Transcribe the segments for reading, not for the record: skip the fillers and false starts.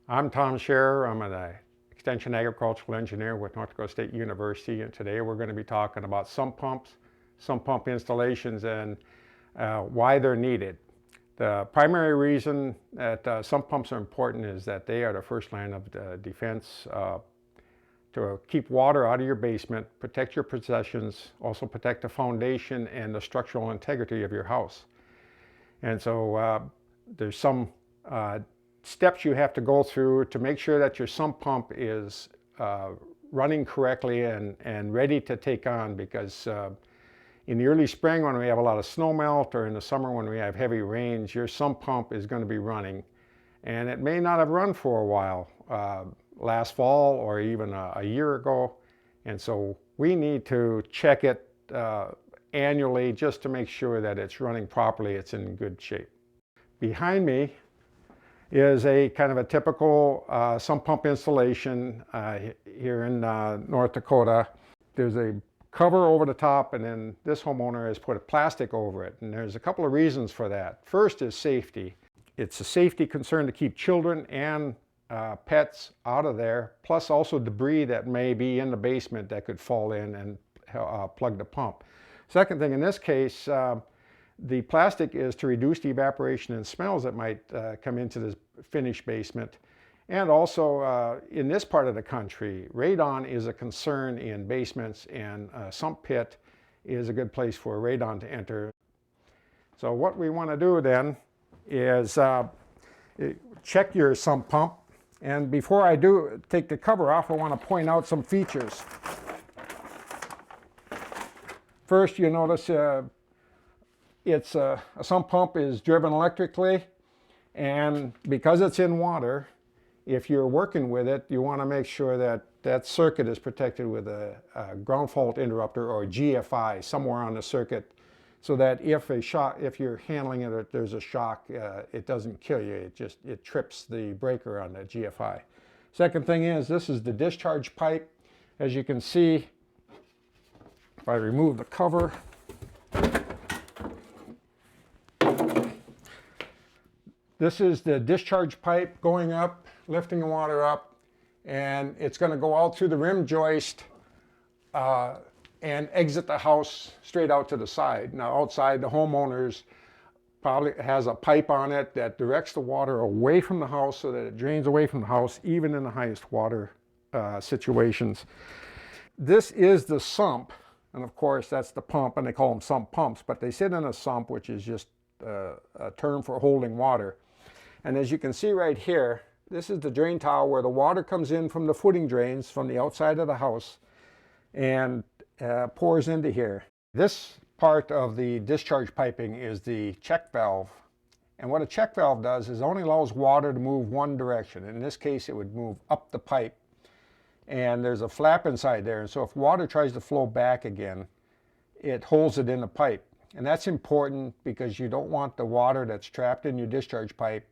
I'm Tom Scherer. I'm an extension agricultural engineer with North Dakota State University, and today we're going to be talking about sump pumps, sump pump installations, and why they're needed. The primary reason that sump pumps are important is that they are the first line of defense to keep water out of your basement, protect your possessions, also protect the foundation and the structural integrity of your house. And so there's some steps you have to go through to make sure that your sump pump is running correctly and ready to take on, because in the early spring when we have a lot of snow melt, or in the summer when we have heavy rains, your sump pump is going to be running, and it may not have run for a while last fall or even a year ago. And so we need to check it annually just to make sure that it's running properly, it's in good shape. Behind me is a kind of a typical sump pump installation here in North Dakota. There's a cover over the top, and then this homeowner has put a plastic over it, and there's a couple of reasons for that. First is safety. It's a safety concern to keep children and pets out of there, plus also debris that may be in the basement that could fall in and plug the pump. Second thing, in this case, the plastic is to reduce the evaporation and smells that might come into this finished basement. And also in this part of the country, radon is a concern in basements, and a sump pit is a good place for radon to enter. So what we want to do then is check your sump pump. And before I do take the cover off, I want to point out some features. First, you notice a sump pump is driven electrically, and because it's in water, if you're working with it, you want to make sure that that circuit is protected with a ground fault interrupter, or GFI, somewhere on the circuit, so that if you're handling it, or there's a shock, it doesn't kill you. It trips the breaker on the GFI. Second thing is, this is the discharge pipe. As you can see, if I remove the cover, this is the discharge pipe going up, lifting the water up, and it's going to go out through the rim joist and exit the house straight out to the side. Now outside, the homeowners probably has a pipe on it that directs the water away from the house so that it drains away from the house, even in the highest water situations. This is the sump, and of course that's the pump, and they call them sump pumps, but they sit in a sump, which is just a term for holding water. And as you can see right here, this is the drain tile where the water comes in from the footing drains from the outside of the house and pours into here. This part of the discharge piping is the check valve. And what a check valve does is only allows water to move one direction. In this case, it would move up the pipe. And there's a flap inside there. And so if water tries to flow back again, it holds it in the pipe. And that's important because you don't want the water that's trapped in your discharge pipe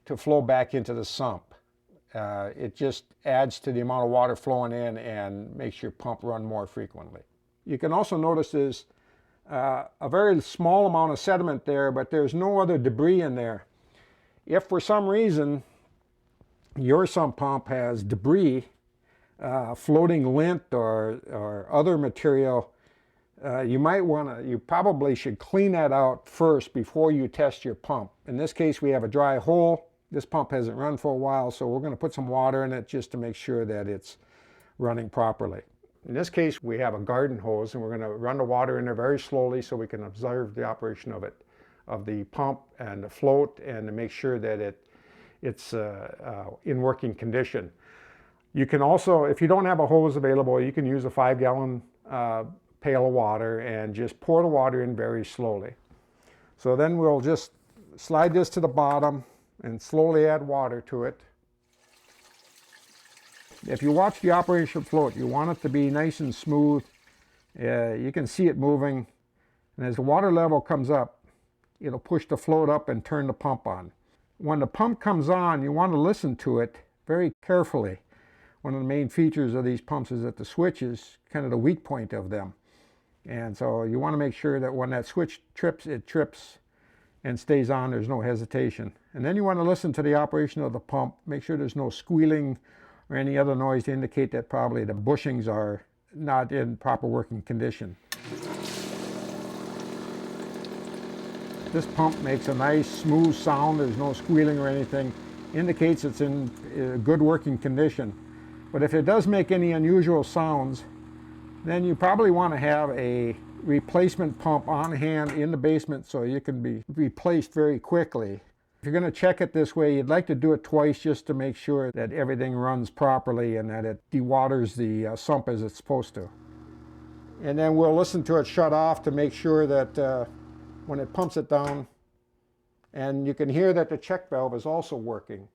to flow back into the sump. It just adds to the amount of water flowing in and makes your pump run more frequently. You can also notice there's a very small amount of sediment there, but there's no other debris in there. If for some reason your sump pump has debris, floating lint or other material, you probably should clean that out first before you test your pump. In this case, we have a dry hole. This pump hasn't run for a while, so we're going to put some water in it just to make sure that it's running properly. In this case, we have a garden hose, and we're going to run the water in there very slowly so we can observe the operation of the pump and the float, and to make sure that it's in working condition. You can also, if you don't have a hose available, you can use a 5-gallon pail of water and just pour the water in very slowly. So then we'll just slide this to the bottom and slowly add water to it. If you watch the operation float, you want it to be nice and smooth. You can see it moving, and as the water level comes up, it'll push the float up and turn the pump on. When the pump comes on, you want to listen to it very carefully. One of the main features of these pumps is that the switch is kind of the weak point of them. And so you want to make sure that when that switch trips, it trips and stays on. There's no hesitation. And then you want to listen to the operation of the pump. Make sure there's no squealing or any other noise to indicate that probably the bushings are not in proper working condition. This pump makes a nice smooth sound. There's no squealing or anything. Indicates it's in good working condition. But if it does make any unusual sounds, then you probably want to have a replacement pump on hand in the basement so you can be replaced very quickly. If you're going to check it this way, you'd like to do it twice just to make sure that everything runs properly and that it dewaters the sump as it's supposed to. And then we'll listen to it shut off to make sure that when it pumps it down, and you can hear that the check valve is also working.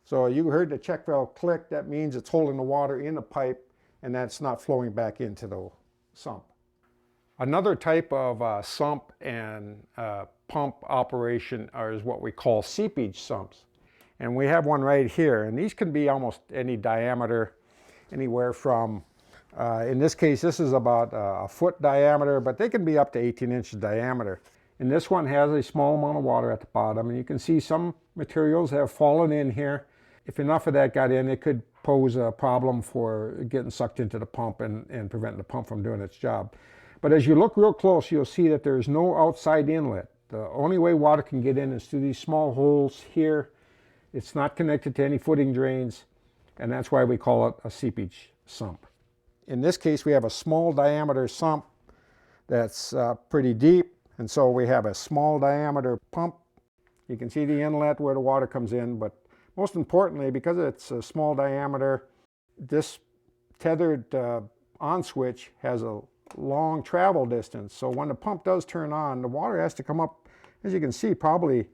So you heard the check valve click. That means it's holding the water in the pipe and that's not flowing back into the sump. Another type of sump and pump operation is what we call seepage sumps. And we have one right here, and these can be almost any diameter, anywhere from, in this case, this is about a foot diameter, but they can be up to 18 inches diameter. And this one has a small amount of water at the bottom, and you can see some materials have fallen in here. If enough of that got in, it could pose a problem for getting sucked into the pump and preventing the pump from doing its job. But as you look real close, you'll see that there's no outside inlet. The only way water can get in is through these small holes here. It's not connected to any footing drains, and that's why we call it a seepage sump. In this case, we have a small diameter sump that's pretty deep, and so we have a small diameter pump. You can see the inlet where the water comes in, but most importantly, because it's a small diameter, this tethered on switch has a long travel distance. So when the pump does turn on, the water has to come up, as you can see, probably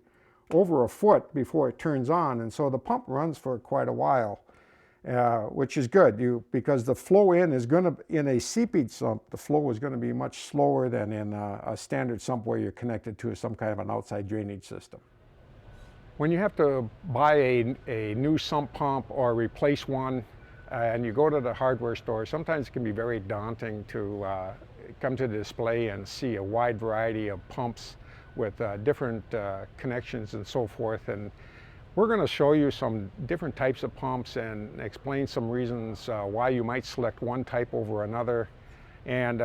over a foot before it turns on. And so the pump runs for quite a while, which is good because the flow in a seepage sump, the flow is going to be much slower than in a standard sump where you're connected to some kind of an outside drainage system. When you have to buy a new sump pump or replace one, and you go to the hardware store, sometimes it can be very daunting to come to the display and see a wide variety of pumps with different connections and so forth. And we're going to show you some different types of pumps and explain some reasons why you might select one type over another, and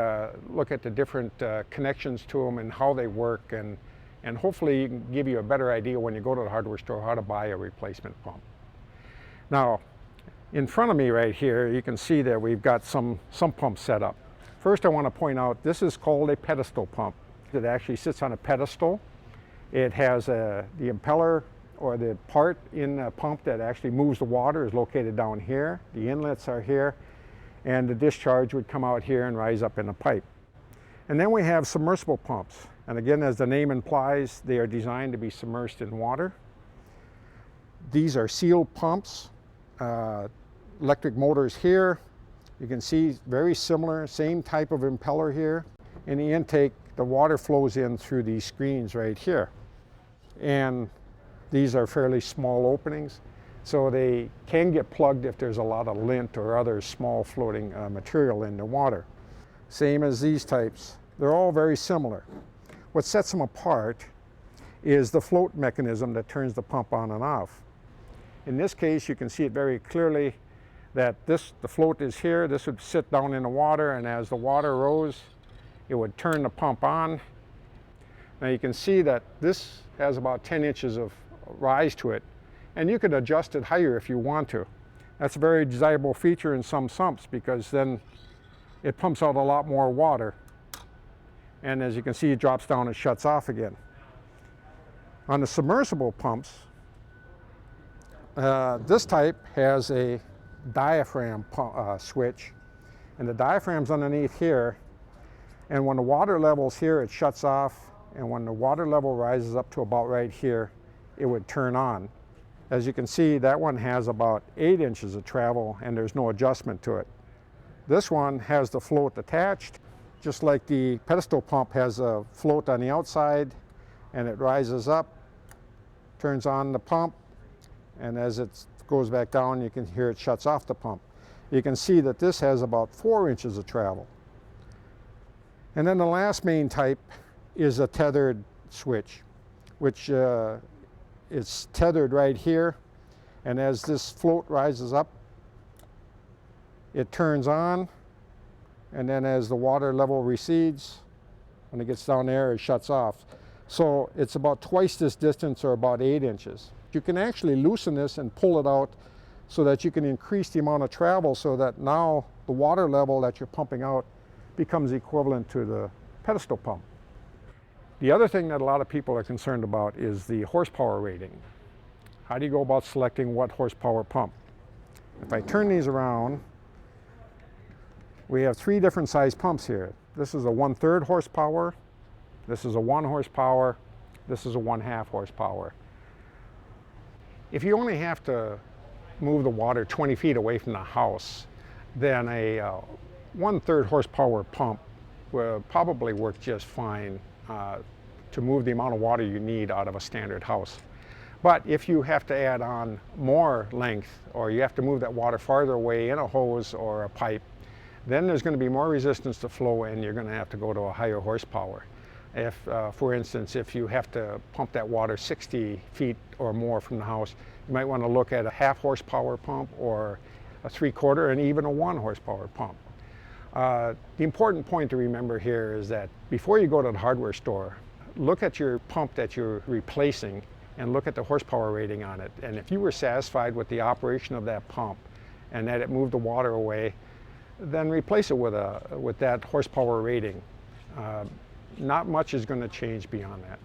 look at the different connections to them and how they work, and hopefully it can give you a better idea when you go to the hardware store how to buy a replacement pump. Now, in front of me right here, you can see that we've got some pumps set up. First, I want to point out this is called a pedestal pump. It actually sits on a pedestal. It has the impeller, or the part in the pump that actually moves the water, is located down here. The inlets are here, and the discharge would come out here and rise up in a pipe. And then we have submersible pumps. And again, as the name implies, they are designed to be submerged in water. These are sealed pumps. Electric motors here. You can see very similar, same type of impeller here. In the intake, the water flows in through these screens right here. And these are fairly small openings, so they can get plugged if there's a lot of lint or other small floating material in the water. Same as these types. They're all very similar. What sets them apart is the float mechanism that turns the pump on and off. In this case, you can see it very clearly that the float is here. This would sit down in the water, and as the water rose, it would turn the pump on. Now you can see that this has about 10 inches of rise to it, and you could adjust it higher if you want to. That's a very desirable feature in some sumps because then it pumps out a lot more water. And as you can see, it drops down and shuts off again. On the submersible pumps, this type has a diaphragm switch, and the diaphragm's underneath here, and when the water level's here, it shuts off, and when the water level rises up to about right here, it would turn on. As you can see, that one has about 8 inches of travel, and there's no adjustment to it. This one has the float attached, just like the pedestal pump has a float on the outside, and it rises up, turns on the pump, and as it goes back down, you can hear it shuts off the pump. You can see that this has about 4 inches of travel. And then the last main type is a tethered switch. which is tethered right here. And as this float rises up, it turns on. And then as the water level recedes, when it gets down there, it shuts off. So it's about twice this distance, or about 8 inches. You can actually loosen this and pull it out so that you can increase the amount of travel, so that now the water level that you're pumping out becomes equivalent to the pedestal pump. The other thing that a lot of people are concerned about is the horsepower rating. How do you go about selecting what horsepower pump? If I turn these around, we have 3 different size pumps here. This is a 1/3 horsepower, this is a 1 horsepower, this is a 1/2 horsepower. If you only have to move the water 20 feet away from the house, then a 1/3 horsepower pump will probably work just fine to move the amount of water you need out of a standard house. But if you have to add on more length, or you have to move that water farther away in a hose or a pipe, then there's going to be more resistance to flow, and you're going to have to go to a higher horsepower. If, for instance, if you have to pump that water 60 feet or more from the house, you might want to look at a 1/2 horsepower pump, or a 3/4, and even a 1 horsepower pump. The important point to remember here is that before you go to the hardware store, look at your pump that you're replacing and look at the horsepower rating on it. And if you were satisfied with the operation of that pump and that it moved the water away, then replace it with that horsepower rating. Not much is going to change beyond that.